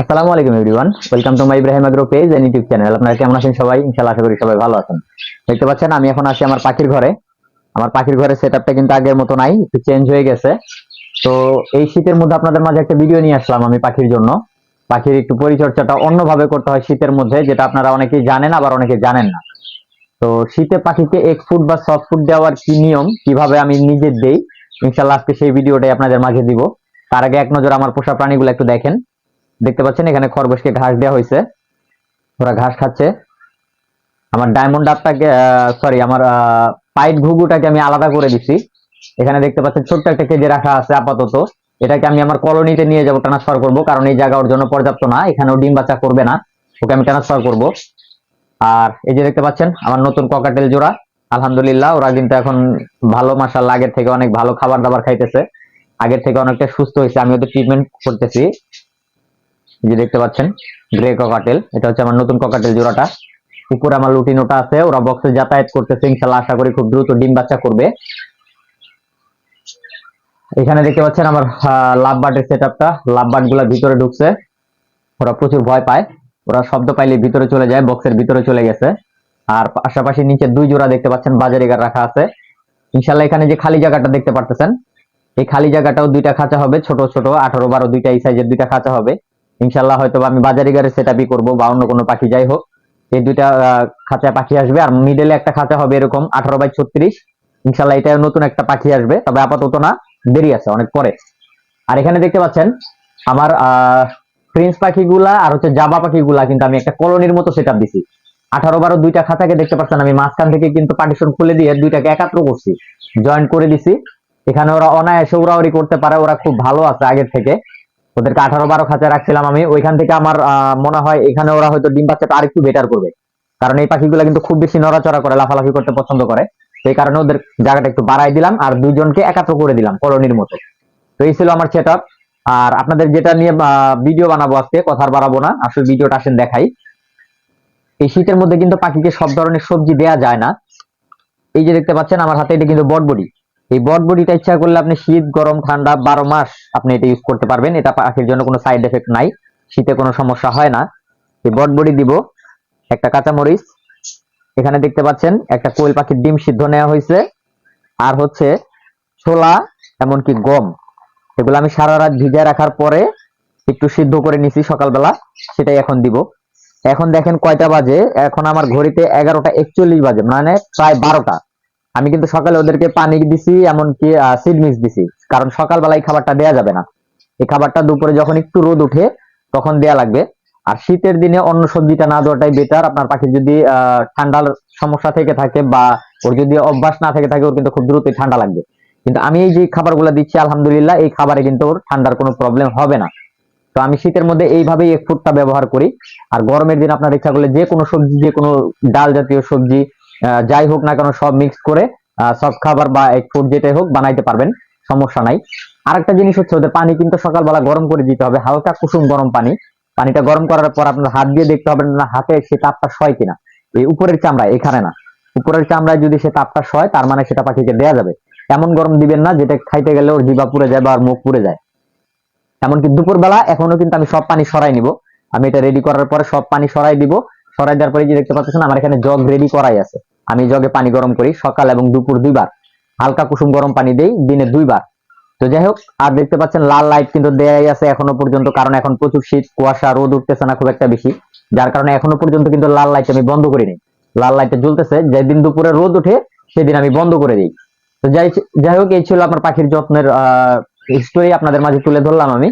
আসসালামু আলাইকুম everyone, welcome to my Ibrahim agro page and YouTube channel. আপনারা কেমন আছেন সবাই? ইনশাআল্লাহ আশা করি সবাই ভালো আছেন। দেখতে পাচ্ছেন আমি এখন আছি আমার পাখির ঘরে। আমার পাখির ঘরের সেটআপটা কিন্তু আগের মতো নাই, একটু চেঞ্জ হয়ে গেছে। তো এই শীতের মধ্যে আপনাদের মাঝে একটা ভিডিও নিয়ে আসলাম আমি পাখির জন্য। পাখির একটু পরিচর্যাটা অন্যভাবে করতে হয় শীতের মধ্যে, যেটা আপনারা অনেকেই জানেন আবার অনেকে জানেন না। তো শীতে পাখিকে এক ফুড বা সফট ফুড দেওয়ার কি নিয়ম, কিভাবে আমি নিজে দেই, ইনশাআল্লাহ আজকে সেই ভিডিওটাই আপনাদের মাঝে দিব। তার আগে এক নজর আমার পোষা প্রাণীগুলো একটু দেখেন। দেখতে পাচ্ছেন এখানে খরগোশকে ঘাস দেওয়া হয়েছে, ওরা ঘাস খাচ্ছে। আমার ডায়মন্ড ডাবটাকে সরি আমার পাইট ঘুঘুটাকে আমি আলাদা করে দিচ্ছি। এখানে দেখতে পাচ্ছেন ছোট্ট একটা কেজে রাখা আছে আপাতত। এটাকে আমি আমার কলোনিতে নিয়ে যাবো, ট্রান্সফার করব, কারণ এই জায়গা ওর জন্য পর্যাপ্ত না, এখানেও ডিম বাচ্চা করবে না, ওকে আমি ট্রান্সফার করব। আর এই যে দেখতে পাচ্ছেন আমার নতুন ককাটেল জোড়া, আলহামদুলিল্লাহ ওরা কিন্তু এখন ভালো, মাশাআল্লাহ আগের থেকে অনেক ভালো খাবার দাবার খাইতেছে, আগের থেকে অনেকটা সুস্থ হয়েছে। আমি ওদের ট্রিটমেন্ট করতেছি। যে দেখতে পাচ্ছেন গ্রে ককাটেল, এটা হচ্ছে আমার নতুন ককাটেল জোড়াটা। উপরে আমার লুটিনোটা আছে, ওরা বক্সে যাতায়াত করতেছে, ইনশাআল্লাহ আশা করি খুব দ্রুত ডিম বাচ্চা করবে। এখানে দেখতে পাচ্ছেন আমার লাভ বার্ডের সেটআপটা। লাভ বার্ড গুলা ভিতরে ঢুকছে, ওরা প্রচুর ভয় পায়, ওরা শব্দ পাইলে ভিতরে চলে যায়, বক্সের ভিতরে চলে গেছে। আর পাশাপাশি নিচে দুই জোড়া দেখতে পাচ্ছেন বাজারিগার রাখা আছে। ইনশাআল্লাহ এখানে যে খালি জায়গাটা দেখতে পারতেছেন, এই খালি জায়গাটাও দুইটা খাঁচা হবে, ছোট ছোট 18-12 দুইটা এই সাইজের দুইটা খাঁচা হবে। ইনশাআল্লাহ হয়তো আমি বাজারিগারের সেটআপই করবো, বা অন্য কোনো পাখি যাই হোক, এই দুইটা খাঁচা পাখি আসবে। আর মিডলে একটা খাঁচা হবে এরকম 18x36। ইনশাআল্লাহ এটা নতুন একটা পাখি আসবে, তবে আপাতত না, দেরি আছে অনেক পরে। আর এখানে দেখতে পাচ্ছেন আমার প্রিন্স পাখিগুলা আর হচ্ছে জাবা পাখিগুলা কিন্তু আমি একটা কলোনির মতো সেটআপ দিছি। 18-12 দুইটা খাঁচাকে দেখতে পাচ্ছেন আমি মাঝখান থেকে কিন্তু পার্টিশন খুলে দিয়ে দুইটাকে একাত্র করছি, জয়েন্ট করে দিছি। এখানে ওরা অনায়াসে উড়াউড়ি করতে পারে, ওরা খুব ভালো আছে আগের থেকে। ওদেরকে 18-12 খাঁচায় রাখছিলাম আমি, ওইখান থেকে আমার মনে হয় এখানে ওরা হয়তো ডিম বাচ্চাটা আরেকটু বেটার করবে, কারণ এই পাখিগুলো কিন্তু খুব বেশি নড়াচড়া করে, লাফালাফি করতে পছন্দ করে। সেই কারণে ওদের জায়গাটা একটু বাড়াই দিলাম আর দুইজনকে একাত্র করে দিলাম কলোনির মতো। তো এই ছিল আমার সেটআপ। আর আপনাদের যেটা নিয়ে ভিডিও বানাবো আজকে, কথা আর বাড়াবো না, আসলে ভিডিওটা আসেন দেখাই। এই শীতের মধ্যে কিন্তু পাখিকে সব ধরনের সবজি দেয়া যায় না। এই যে দেখতে পাচ্ছেন আমার হাতে, এটা কিন্তু বটবডি। এই বটবডিটা ইচ্ছা করলে আপনি শীত গরম ঠান্ডা 12 মাস আপনি এটা ইউজ করতে পারবেন, এটা পাখির জন্য কোনো সাইড এফেক্ট নাই, শীতে কোনো সমস্যা হয় না। এই বটবডি দিব, একটা কাঁচামরিচ, এখানে দেখতে পাচ্ছেন একটা কোয়েল পাখির ডিম সিদ্ধ নেওয়া হয়েছে, আর হচ্ছে ছোলা, এমনকি গম, এগুলো আমি সারা রাত ভিজায় রাখার পরে একটু সিদ্ধ করে নিছি সকালবেলা, সেটাই এখন দিব। এখন দেখেন কয়টা বাজে, এখন আমার ঘড়িতে 11টা 41 বাজে, মানে প্রায় 12টা। আমি কিন্তু সকালে ওদেরকে পানি দিছি, এমনকি সিড মিক্স দিছি, কারণ সকালবেলা এই খাবারটা দেয়া যাবে না। এই খাবারটা দুপুরে যখন একটু রোদ উঠে তখন দেয়া লাগবে। আর শীতের দিনে অন্য সবজিটা না দেওয়াটাই বেটার। আপনার পাখির যদি ঠান্ডার সমস্যা থেকে থাকে বা ওর যদি অভ্যাস না থেকে থাকে, ওর কিন্তু খুব দ্রুতই ঠান্ডা লাগবে। কিন্তু আমি এই যে খাবারগুলো দিচ্ছি আলহামদুলিল্লাহ, এই খাবারে কিন্তু ওর ঠান্ডার কোনো প্রবলেম হবে না। তো আমি শীতের মধ্যে এইভাবেই এক ফুডটা ব্যবহার করি। আর গরমের দিন আপনার ইচ্ছা করলে যে কোনো সবজি, যে কোনো ডাল জাতীয় সবজি যাই হোক না কেন, সব মিক্স করে সব খাবার বা এক ফুড যেটাই হোক বানাইতে পারবেন, সমস্যা নাই। আরেকটা জিনিস হচ্ছে, ওদের পানি কিন্তু সকালবেলা গরম করে দিতে হবে, হালকা কুসুম গরম পানি। পানিটা গরম করার পর আপনার হাত দিয়ে দেখতে হবে না হাতে সে তাপটা সয় কিনা। এই উপরের চামড়ায়, এখানে না, উপরের চামড়ায় যদি সে তাপটা সয়, তার মানে সেটা পাখিকে দেয়া যাবে। এমন গরম দিবেন না যেটা খাইতে গেলে ওর জিভা পুড়ে যায় বা ওর মুখ পুড়ে যায়। এমনকি দুপুরবেলা এখনো কিন্তু আমি সব পানি সরাই নিব। আমি এটা রেডি করার পরে সব পানি সরাই দিব। সরাই দেওয়ার পরে যে দেখতে পাচ্ছেন আমার এখানে জগ রেডি করাই আছে, আমি জগে পানি গরম করি সকাল এবং দুপুর দুইবার, হালকা কুসুম গরম পানি দেই দিনে দুইবার। তো যাই হোক, আর দেখতে পাচ্ছেন লাল লাইট কিন্তু দেয়াই আছে এখনো পর্যন্ত, কারণ এখন প্রচুর শীত, কুয়াশা, রোদ উঠতেছে না খুব একটা বেশি, যার কারণে এখনো পর্যন্ত কিন্তু লাল লাইট আমি বন্ধ করিনি। লাল লাইটটা জ্বলতেছে, যেদিন দুপুরে রোদ উঠে সেদিন আমি বন্ধ করে দিই। তো যাই যাই হোক, এই ছিল আপনার পাখির যত্নের স্টোরি, আপনাদের মাঝে তুলে ধরলাম আমি।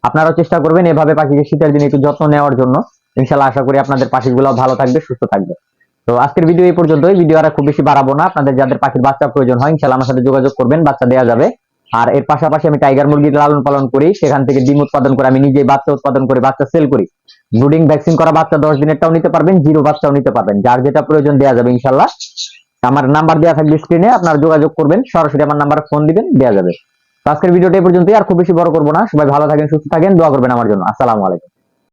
আপনারাও চেষ্টা করবেন এভাবে পাখিকে শীতের দিনে একটু যত্ন নেওয়ার জন্য। ইনশাল্লাহ আশা করি আপনাদের পাখিগুলো ভালো থাকবে, সুস্থ থাকবে। তো আজকের ভিডিও এই পর্যন্তই, ভিডিও আর খুব বেশি বাড়াবো না। আপনাদের যাদের পাখির বাচ্চা প্রয়োজন হয় ইনশাল্লাহ আমার সাথে যোগাযোগ করবেন, বাচ্চা দেওয়া যাবে। আর এর পাশাপাশি আমি টাইগার মুরগির লালন পালন করি, সেখান থেকে ডিম উৎপাদন করে আমি নিজেই বাচ্চা উৎপাদন করে বাচ্চা সেল করি। ব্রুডিং ভ্যাকসিন করা বাচ্চা 10 দিনেরটাও নিতে পারবেন, জিরো বাচ্চাও নিতে পারবেন, যার যেটা প্রয়োজন দেওয়া যাবে ইনশাল্লাহ। আমার নাম্বার দেওয়া থাকবে স্ক্রিনে, আপনারা যোগাযোগ করবেন, সরাসরি আমার নাম্বারে ফোন দিবেন, দেওয়া যাবে। তো আজকের ভিডিওটা এই পর্যন্তই, আর খুব বেশি বড় করবো না। সবাই ভালো থাকেন, সুস্থ থাকেন, দোয়া করবেন আমার জন্য। আসসালামু আলাইকুম।